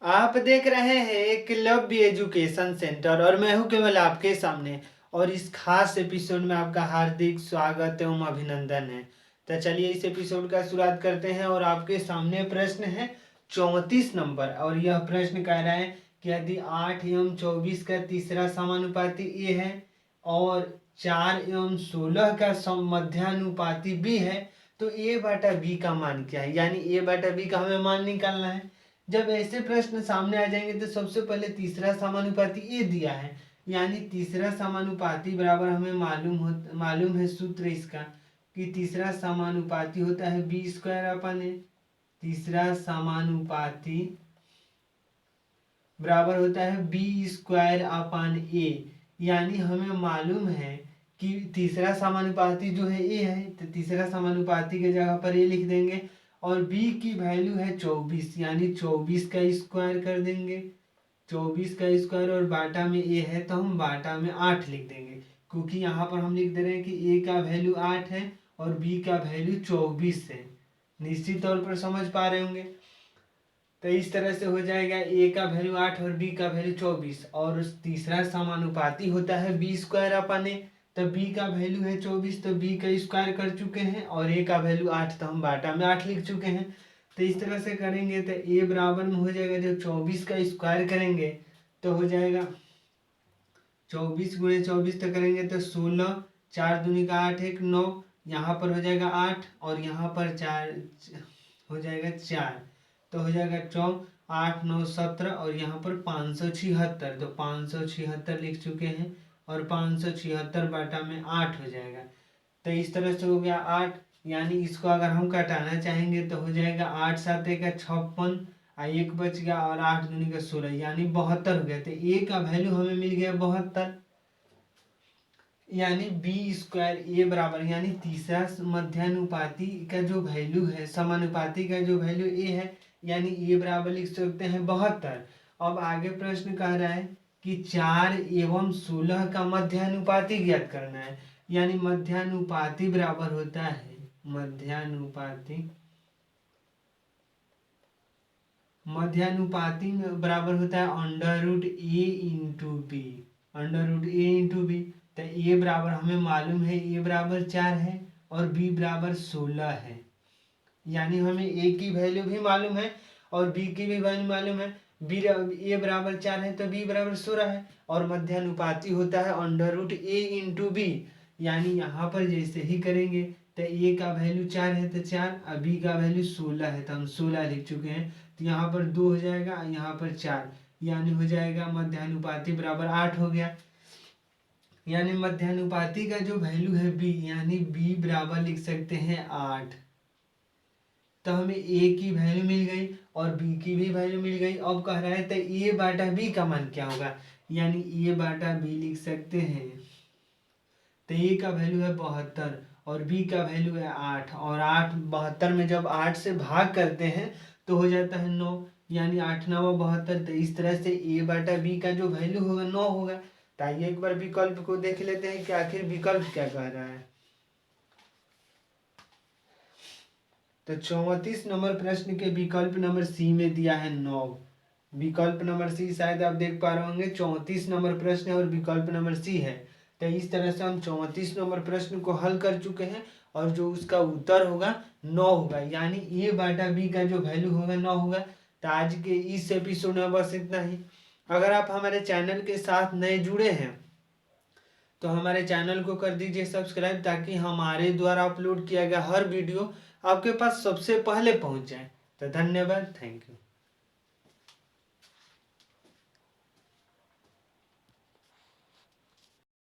आप देख रहे हैं एकलव्य एजुकेशन सेंटर और मैं हूं केवल आपके सामने। और इस खास एपिसोड में आपका हार्दिक स्वागत एवं अभिनंदन है। तो चलिए इस एपिसोड का शुरुआत करते हैं और आपके सामने प्रश्न है 34 नंबर। और यह प्रश्न कह रहा है कि यदि 8 एवं 24 का तीसरा समानुपाती ए है और 4 एवं 16 का मध्यानुपाती बी है तो ए बटा बी का मान क्या है। यानी ए बटा बी का हमें मान निकालना है। जब ऐसे प्रश्न सामने आ जाएंगे तो सबसे पहले तीसरा समानुपाती ए दिया है, यानी तीसरा समानुपाती बराबर हमें मालूम है सूत्र इसका कि तीसरा समानुपाती होता है बी स्क्वायर अपन ए। तीसरा समानुपाती बराबर होता है बी स्क्वायर अपन ए। यानी हमें मालूम है कि तीसरा समानुपाती जो है ए है, तो तीसरा समानुपाती के जगह पर ए लिख देंगे और b की वैल्यू है 24, यानी 24 का स्क्वायर कर देंगे। 24 का स्क्वायर और बाटा में a है तो हम बाटा में 8 लिख देंगे, क्योंकि यहाँ पर हम लिख दे रहे हैं कि a का वैल्यू 8 है और b का वैल्यू 24 है। निश्चित तौर पर समझ पा रहे होंगे। तो इस तरह से हो जाएगा a का वैल्यू 8 और b का वैल्यू 24 और तीसरा समानुपाती होता है b स्क्वायर अपन ए। तो b का वैल्यू है 24 तो b का स्क्वायर कर चुके हैं और a का वैल्यू 8 तो हम बाटा में 8 लिख चुके हैं। तो इस तरह से करेंगे तो a बराबर में हो जाएगा, जब 24 का स्क्वायर करेंगे तो हो जाएगा 24 गुणे 24 तो करेंगे तो 16, 4 दूनी का 8 1 9, यहाँ पर हो जाएगा 8 और यहाँ पर 4 हो जाएगा 4, तो हो जाएगा 8 9 17 और यहाँ पर 576, तो 576 लिख चुके हैं और 576 बाटा में 8 हो जाएगा। तो इस तरह से हो गया 8, यानी इसको अगर हम घटाना चाहेंगे तो हो जाएगा 8 7 का 56, 1 बच गया और 8 दूनी का 16, यानी 72 हो गया। तो ए का वैल्यू हमें मिल गया 72, यानी बी स्क्वायर ए बराबर, यानी तीसरा मध्यानुपाती का जो वैल्यू है, समानुपाती का जो वैल्यू ए है, यानी ए बराबर लिख सकते हैं 72। अब आगे प्रश्न कह रहा है कि 4 एवं 16 का मध्यानुपाती ज्ञात करना है। यानी मध्यानुपाती बराबर होता है मध्यानुपाती में बराबर होता है अंडर रूट ए इंटू बी। तो ए बराबर हमें मालूम है ए बराबर 4 है और बी बराबर 16 है। यानी हमें ए की वैल्यू भी मालूम है और बी की भी वैल्यू मालूम है। ए बराबर 4 है तो बी बराबर 16 है और मध्यानुपाती होता है अंडर रूट ए इंटू बी। यानी यहाँ पर जैसे ही करेंगे तो ए का वैल्यू 4 है तो 4 और बी का वैल्यू 16 है तो हम 16 लिख चुके हैं। तो यहाँ पर 2 हो जाएगा, यहाँ पर 4, यानी हो जाएगा मध्यानुपाती बराबर 8 हो गया। यानी मध्यानुपाती का जो वैल्यू है बी, यानी बी बराबर लिख सकते हैं 8। तो हमें ए की वैल्यू मिल गई और बी की भी वैल्यू मिल गई। अब कह रहा है तो ए बाटा बी का मान क्या होगा, यानी ए बाटा बी लिख सकते हैं। तो ए का वैल्यू है 72 और बी का वैल्यू है 8 और 8 72 में जब 8 से भाग करते हैं तो हो जाता है 9, यानी 8 9 72। तो इस तरह से ए बाटा बी का जो वैल्यू होगा 9 होगा। तो आइए एक बार विकल्प को देख लेते हैं कि आखिर विकल्प क्या कह रहा है। तो 34 नंबर प्रश्न के विकल्प नंबर सी में दिया है 9। विकल्प नंबर सी शायद आप देख पा रहे होंगे, 34 नंबर प्रश्न है और विकल्प नंबर सी है। तो इस तरह से हम 34 नंबर प्रश्न को हल कर चुके हैं और जो उसका उत्तर होगा 9 होगा, यानी ए बाटा बी का जो वैल्यू होगा 9 होगा। तो आज के इस एपिसोड में बस इतना ही। अगर आप हमारे चैनल के साथ नए जुड़े हैं तो हमारे चैनल को कर दीजिए सब्सक्राइब, ताकि हमारे द्वारा अपलोड किया गया हर वीडियो आपके पास सबसे पहले पहुंच जाए। तो धन्यवाद, थैंक यू।